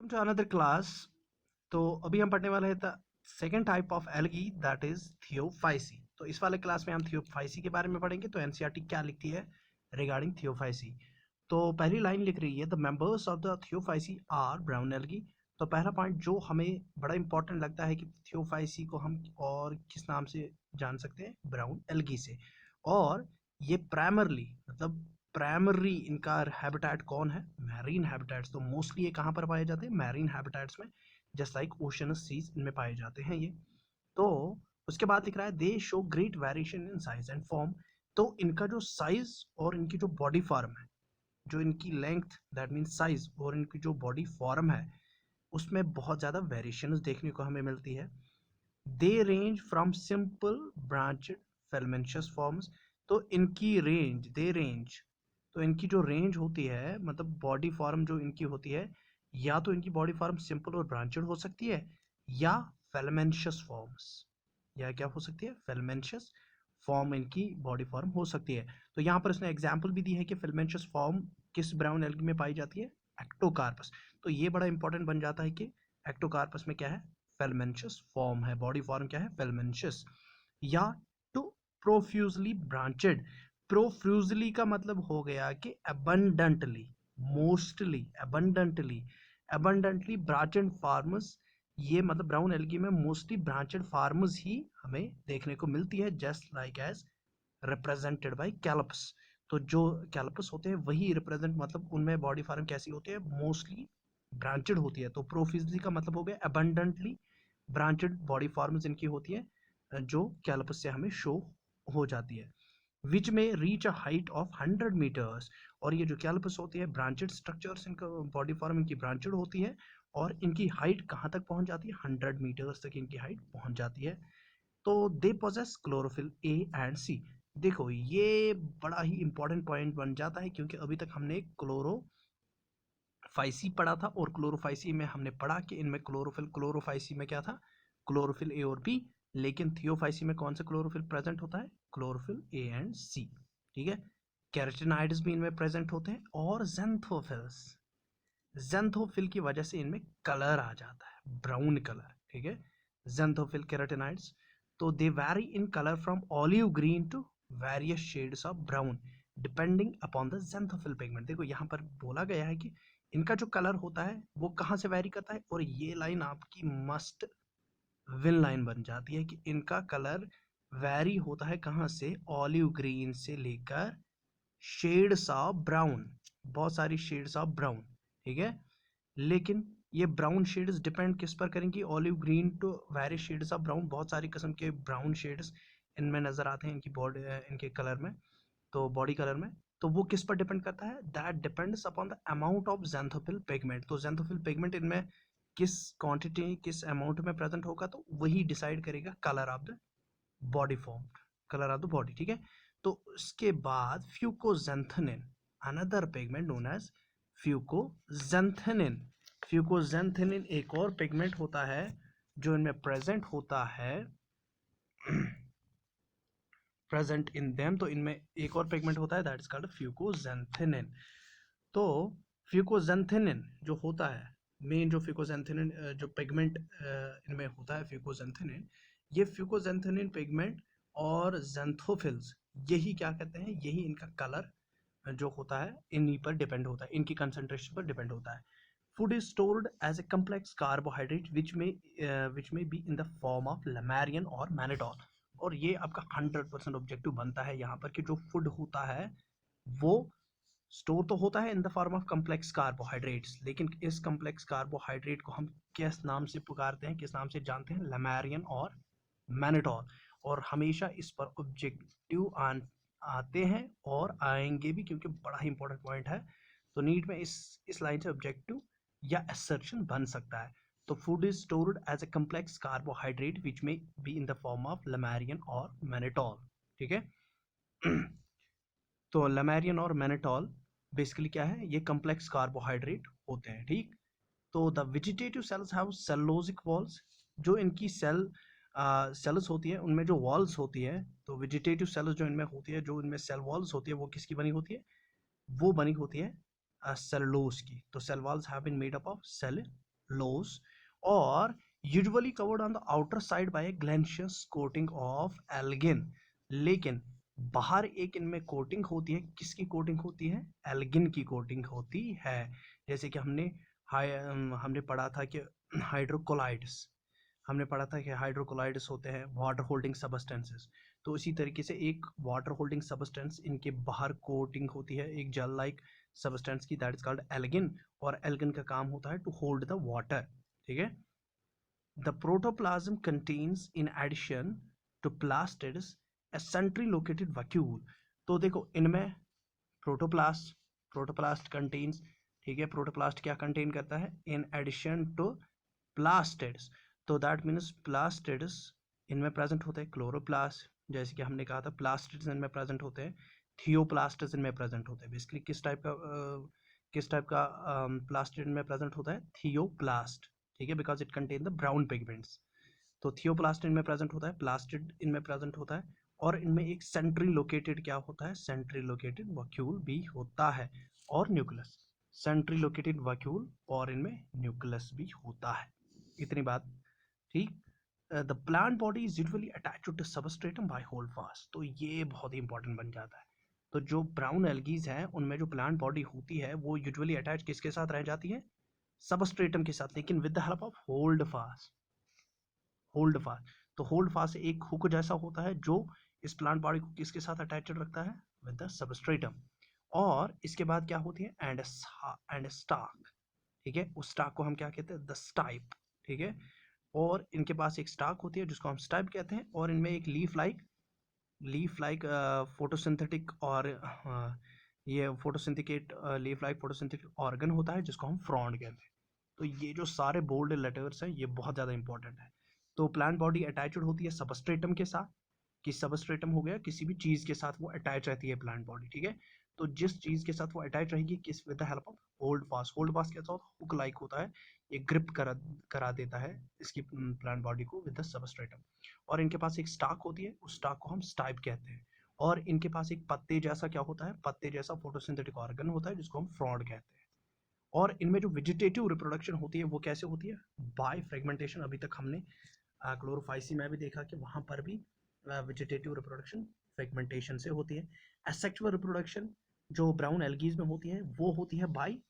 Welcome to another class. तो अभी हम पढ़ने वाले हैं the second type of algae that is Phaeophyceae. तो इस वाले क्लास में हम थियोफाइसी के बारे में पढ़ेंगे। तो एनसीईआरटी क्या लिखती है रिगार्डिंग थियोफाइसी। तो पहली लाइन लिख रही है the members of the Phaeophyceae are brown algae. तो पहला पॉइंट जो हमें बड़ा इंपॉर्टेंट लगता है कि थियोफाइसी को हम और किस नाम से जान सकते हैं, ब्राउन एल्गी से। और ये प्राइमरली मतलब प्राइमरी इनका हैबिटेट कौन है, मैरीन हैबिटेट्स। तो मोस्टली ये कहाँ पर पाए जाते हैं, मैरीन हैबिटेट्स में, जस्ट लाइक ओशन सीज इनमें पाए जाते हैं ये। तो उसके बाद लिख रहा है दे show great variation in size and form. तो इनका जो साइज और इनकी जो बॉडी फॉर्म है, जो इनकी लेंथ दैट मीन साइज और इनकी जो बॉडी फॉर्म है, उसमें बहुत ज़्यादा वेरिएशन देखने को हमें मिलती है। They range from simple branched filamentous forms. तो इनकी रेंज, दे रेंज, तो इनकी जो रेंज होती है मतलब बॉडी फॉर्म जो इनकी होती है, या तो इनकी बॉडी फॉर्म सिंपल और ब्रांचेड हो सकती है, या फिलामेंटस फॉर्म्स, या क्या हो सकती है, फिलामेंटस फॉर्म इनकी बॉडी फॉर्म हो सकती है। तो यहाँ पर इसने एग्जाम्पल भी दी है कि फिलामेंटस फॉर्म किस ब्राउन एल्गी में पाई जाती है, एक्टोकार्पस। तो ये बड़ा इंपॉर्टेंट बन जाता है कि एक्टोकार्पस में क्या है, फिलामेंटस फॉर्म है, बॉडी फॉर्म क्या है, फिलामेंटस। या टू प्रोफ्यूजली ब्रांचेड। प्रोफ्यूजली का मतलब हो गया कि abundantly, mostly, abundantly branched forms. ये मतलब ब्राउन एल्गी में मोस्टली ब्रांचेड फार्मस ही हमें देखने को मिलती है, just like as represented by kelps. तो जो कैलपस होते हैं वही रिप्रेजेंट, मतलब उनमें बॉडी फॉर्म कैसी होती है, मोस्टली ब्रांचेड होती है। तो प्रोफ्यूजली का मतलब हो गया abundantly ब्रांचेड बॉडी फॉर्म्स इनकी होती है, जो कैलपस से हमें शो हो जाती है। Which may reach a height of 100 metres. और ये जो कैलपस होती है, ब्रांचेड स्ट्रक्चर्स, इनका बॉडी फॉर्म इनकी ब्रांचेड होती है, और इनकी हाइट कहाँ तक पहुंच जाती है, 100 मीटर्स तक इनकी हाइट पहुंच जाती है। तो they possess chlorophyll A and C. देखो ये बड़ा ही इंपॉर्टेंट पॉइंट बन जाता है, क्योंकि अभी तक हमने क्लोरोफाइसी पढ़ा था, और क्लोरोफाइसी में हमने पढ़ा कि इनमें क्लोरोफाइसी में क्या था, क्लोरोफिल ए और बी। लेकिन थियोफाइसी में कौन सा क्लोरोफिल प्रेजेंट होता है, क्लोरोफिल ए एंड सी। ठीक है, कैरोटीनॉइड्स भी इनमें प्रेजेंट होते हैं, और ज़ैंथोफिल्स, ज़ैंथोफिल की वजह से इनमें कलर आ जाता है, ब्राउन कलर। ठीक है, ज़ैंथोफिल कैरोटीनॉइड्स। तो they vary in colour from olive green to various shades of brown depending upon the xanthophyll pigment. देखो यहाँ पर बोला गया है कि इनका जो कलर होता है वो कहाँ से वैरी करता है, और ये लाइन आपकी मस्ट विन लाइन बन जाती है कि इनका कलर वैरी होता है कहाँ से, ऑलिव ग्रीन से लेकर शेड्स ऑफ ब्राउन, बहुत सारी शेड्स ऑफ ब्राउन। ठीक है, लेकिन ये ब्राउन शेड्स डिपेंड किस पर करेंगी, olive green to very shades of brown, बहुत सारी किस्म के ब्राउन शेड्स इनमें नजर आते हैं इनकी बॉडी, इनके कलर में, तो बॉडी कलर में। तो वो किस पर डिपेंड करता है, that depends upon the amount of xanthophyll pigment. तो ज़ैंथोफिल पिगमेंट इनमें किस क्वांटिटी, किस अमाउंट में प्रेजेंट होगा, तो वही डिसाइड करेगा colour of the body form, colour of the body. ठीक है, तो उसके बाद फ्यूकोजेंथनिन, अनदर पिगमेंट नोन एज फ्यूकोजेंथनिन। फ्यूकोजेंथनिन एक और पिगमेंट होता है जो इनमें प्रेजेंट होता है, प्रेजेंट इन देम। तो इनमें एक और पिगमेंट होता है दैट इज कॉल्ड फ्यूकोजेंथनिन। तो फ्यूकोजेंथनिन जो होता है, मेन जो फ्यूकोजेंथनिन जो पिगमेंट इनमें होता है फ्यूकोजेंथनिन, ये फ्यूकोजेंथनिन पिगमेंट और ज़ैंथोफिल्स, यही क्या कहते हैं, यही इनका कलर जो होता है इन्हीं पर डिपेंड होता है, इनकी कंसंट्रेशन पर डिपेंड होता है। Food is stored as a complex carbohydrate which may be in the form of lamarian और mannitol। और ये आपका 100% ऑब्जेक्टिव बनता है यहाँ पर कि जो फूड होता है वो स्टोर तो होता है इन the form of complex carbohydrates, लेकिन इस कम्प्लेक्स कार्बोहाइड्रेट को हम किस नाम से पुकारते हैं, किस नाम से जानते हैं, लैमेरियन और मैनिटॉल। और हमेशा इस पर ऑब्जेक्टिव आते हैं और आएंगे भी, क्योंकि बड़ा ही इंपॉर्टेंट पॉइंट है। तो नीट में इस लाइन से ऑब्जेक्टिव या असर्शन बन सकता है। तो food is stored as a complex carbohydrate which may be in the form of laminarin और मैनिटॉल। ठीक है, तो लैमेरियन और मैनिटॉल बेसिकली क्या है, ये कम्प्लेक्स कार्बोहाइड्रेट होते हैं। ठीक, तो the vegetative cells have cellulosic walls. जो इनकी सेल्स होती है उनमें जो वॉल्स होती है, तो वेजिटेटिव सेल्स जो इनमें होती है, जो इनमें सेल वॉल्स होती है, वो किसकी बनी होती है, वो बनी होती है सेलुलोज की। तो cell walls have been made up of cellulose loose or usually covered on the outer side by a glanceous coating of algin। लेकिन बाहर एक इनमें कोटिंग होती है, किसकी कोटिंग होती है? एल्गिन की कोटिंग होती है। जैसे कि हमने पढ़ा था कि हाइड्रोकोलाइड्स, हमने पढ़ा था कि हाइड्रोकोलाइड्स होते हैं वाटर होल्डिंग सबस्टेंसेस। तो इसी तरीके से एक वाटर होल्डिंग सबस्टेंस इनके बाहर कोटिंग होती है एक जेल लाइक सबस्टेंस की, दैट इज कॉल्ड एल्गिन। और एल्गिन का काम होता है टू होल्ड द वाटर, ठीक है। The protoplasm contains in addition to plastids a centrally located vacuole। तो देखो इनमें प्रोटोप्लास्ट कंटेन्स, ठीक है, प्रोटोप्लास्ट क्या कंटेन करता है? इन एडिशन टू प्लास्टिड्स, तो दैट मीन्स प्लास्टिड्स इनमें प्रेजेंट होते हैं। क्लोरोप्लास्ट, जैसे कि हमने कहा था प्लास्टिड्स इनमें प्रेजेंट होते हैं, थियोप्लास्ट्स इनमें प्रेजेंट होते हैं। बेसिकली किस टाइप का प्लास्टिड में प्रेजेंट होता है? थियोप्लास्ट, ठीक है, because it contain the brown pigments. तो थियोप्लास्ट इनमें प्रेजेंट होता है, प्लास्टिड इनमें प्रेजेंट होता है, और इनमें एक सेंट्री लोकेटेड क्या होता है? सेंट्री लोकेटेड वैक्यूल भी होता है, और न्यूक्लियस। सेंट्री लोकेटेड वैक्यूल और इनमें न्यूक्लियस भी होता है। इतनी बात, ठीक। The plant body is usually attached to substratum by holdfast. तो ये बहुत ही इंपॉर्टेंट बन जाता है। तो जो ब्राउन एल्गीज हैं उनमें जो प्लांट बॉडी होती है वो यूजुअली अटैच किसके साथ रह जाती है? सबस्ट्रेटम के साथ, लेकिन with the help of hold fast. Hold fast, तो होल्ड फास्ट एक हुक जैसा होता है जो इस प्लांट बॉडी को किसके साथ अटैच्ड रखता है? With the substratum. और इसके बाद क्या होती है? एंड स्टाक, ठीक है, उस स्टाक को हम क्या कहते हैं? द स्टाइप, ठीक है। और इनके पास एक स्टाक होती है जिसको हम स्टाइप कहते हैं, और इनमें एक लीफ लाइक फोटोसिंथेटिक और ये फोटोसिंथिकेट लीफ लाइक फोटोसिंथेटिक ऑर्गन होता है जिसको हम फ्रॉन्ड कहते हैं। तो ये जो सारे बोल्ड लेटर्स हैं ये बहुत ज़्यादा इंपॉर्टेंट है। तो प्लांट बॉडी अटैच्ड होती है सबस्ट्रेटम के साथ, कि सबस्ट्रेटम हो गया किसी भी चीज़ के साथ वो अटैच रहती है प्लांट बॉडी, ठीक है। तो जिस चीज़ के साथ वो अटैच रहेगी किस, with the help of hold fast. Hold fast कैसा होता है? हुक लाइक होता है, ये ग्रिप करा देता है इसकी प्लांट बॉडी को विद द सबस्ट्रेटम। और इनके पास एक स्टाक होती है, उस स्टाक को हम स्टाइप कहते हैं। और इनके पास एक पत्ते जैसा क्या होता है? पत्ते जैसा फोटोसिंथेटिक ऑर्गन होता है जिसको हम फ्रॉन्ड कहते हैं। और इनमें जो वेजिटेटिव रिप्रोडक्शन होती है वो कैसे होती है? By fragmentation. अभी तक हमने क्लोरोफाइसी में भी देखा कि वहाँ पर भी वेजिटेटिव रिप्रोडक्शन फ्रेगमेंटेशन से होती है। एसेक्सुअल रिप्रोडक्शन जो ब्राउन एल्गीज में होती है वो होती है बाई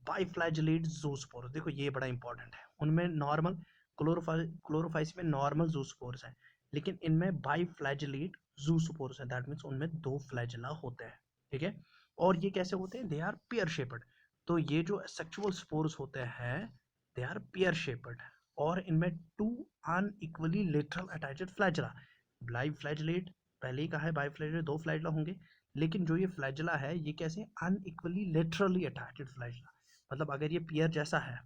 बाईफ्लैजेलेट ज़ूस्पोर्स। देखो ये बड़ा इंपॉर्टेंट है, उनमें नॉर्मल क्लोरोफाइसी में नॉर्मल ज़ूस्पोर्स हैं, लेकिन इनमें बाईफ्लैजेलेट ज़ूस्पोर्स हैं, दैट मीन्स उनमें 2 फ्लैजेला होते हैं, ठीक है। और ये कैसे होते हैं? They are pear shaped. तो ये जो सेक्सुअल स्पोर्स होते हैं दे आर पेयर शेप्ड, और इनमें 2 अनइक्वली लेटरल अटैच्ड फ्लैजेला। बाईफ्लैजेलेट पहले ही कहा है, बाईफ्लैजेलेट 2 फ्लैजेला होंगे, लेकिन जो ये फ्लैजेला है ये कैसे? Unequally laterally attached flagella. मतलब अगर ये पेयर जैसा है,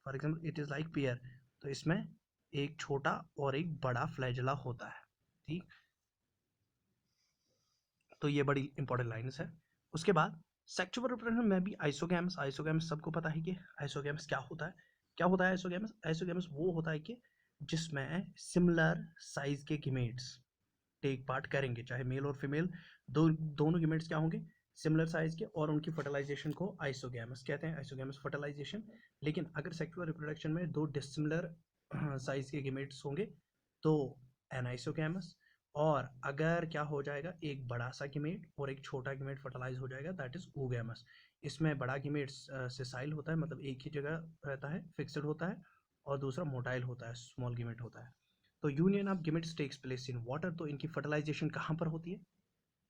for example it is like pear, तो इसमें एक छोटा और एक बड़ा फ्लैजेला होता है, ठीक। तो ये बड़ी इंपॉर्टेंट लाइन्स है। उसके बाद सेक्सुअल रिप्रोडक्शन में भी आइसोगैमस सबको पता है कि आइसोगैमस क्या होता है? क्या होता है आइसोगैमस वो होता है कि जिसमें सिमिलर साइज के गीमेट्स टेक पार्ट करेंगे, चाहे मेल और फीमेल, दोनों गीमेट्स क्या होंगे? सिमिलर साइज के, और उनकी फर्टिलाइजेशन को आइसोगैमस कहते हैं, आइसोगैमस फर्टिलाइजेशन। लेकिन अगर सेक्सुअल रिप्रोडक्शन में 2 डिसिमिलर साइज के गीमेट्स होंगे तो एनाइसोगैमस। और अगर क्या हो जाएगा, एक बड़ा सा गीमेट और एक छोटा गीमेट फर्टिलाइज हो जाएगा, दैट इज oogamous। इसमें बड़ा गीमेट सेसाइल होता है, मतलब एक ही जगह रहता है, फिक्स्ड होता है, और दूसरा मोटाइल होता है, स्मॉल गीमेट होता है। तो union of gametes takes place in water. तो इनकी फर्टिलाइजेशन कहाँ पर होती है?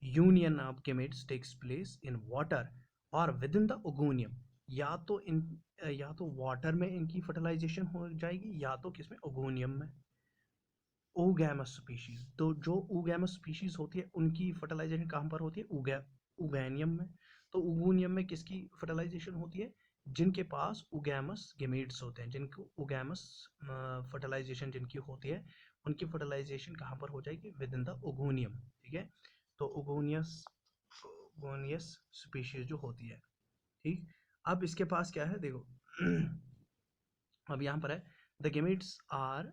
Union of gametes takes place in water और विद इन द ओगोनियम। या तो वाटर में इनकी फर्टिलाइजेशन हो जाएगी, या तो किसमें? ओगोनियम में। oogamous स्पीशीज, तो जो oogamous स्पीशीज होती है उनकी फर्टिलाइजेशन कहाँ पर होती है? उगैनियम में। तो उगोनियम में किसकी फर्टिलाइजेशन होती है? जिनके पास oogamous गेमेट्स होते हैं, जिनको oogamous फर्टिलाइजेशन जिनकी होती है, उनकी फर्टिलाइजेशन कहाँ पर हो जाएगी? विद इन द ओगोनियम, ठीक है। तो ओगोनियस स्पीशीज जो होती है, ठीक। अब इसके पास क्या है देखो अब यहाँ पर है the gametes are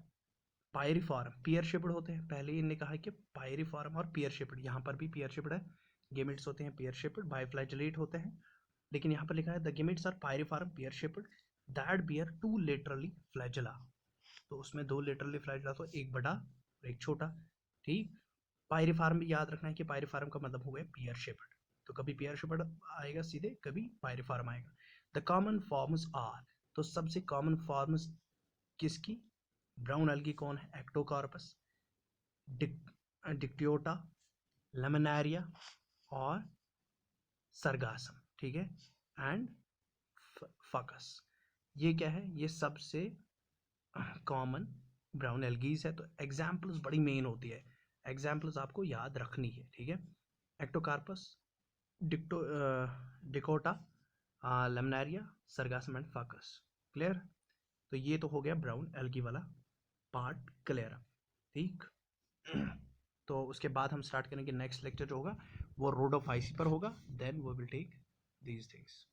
pyriform, pear shaped होते हैं। पहले ही इन्होंने कहा है कि पायरिफॉर्म और पियर शेप्ड, यहाँ पर भी पियर शेप्ड है, गेमेट्स होते हैं पियर शेप्ड, बाइफ्लैजेलेट होते हैं। लेकिन यहाँ पर लिखा है the gametes are pyriform pear shaped that bear two laterally flagella, तो उसमें दो लेटरली फ्लैजेला, तो एक बड़ा और एक छोटा, ठीक। पायरिफॉर्म भी याद रखना है कि पायरिफॉर्म का मतलब हो गया पियर शेपर्ड, तो कभी पियर शेपर्ड आएगा सीधे, कभी पायरिफॉर्म आएगा। द कॉमन फॉर्म्स आर, तो सबसे कॉमन फॉर्म्स किसकी, ब्राउन एल्गी कौन है, एक्टोकार्पस, डिक्टियोटा, लेमिनारिया और सरगासम, ठीक है, एंड फकस। ये क्या है, ये सबसे कॉमन ब्राउन एल्गीज है। तो एग्जाम्पल्स बड़ी मेन होती है, एग्जाम्पल्स आपको याद रखनी है, ठीक है। एक्टोकार्पस, डिक्टो Dictyota, Laminaria, Sargassum and Fucus. Clear. तो ये तो हो गया ब्राउन एल्गी वाला पार्ट क्लियर, ठीक। तो उसके बाद हम स्टार्ट करेंगे नेक्स्ट लेक्चर जो होगा वो रोडोफाइसी पर होगा, then we will take these things.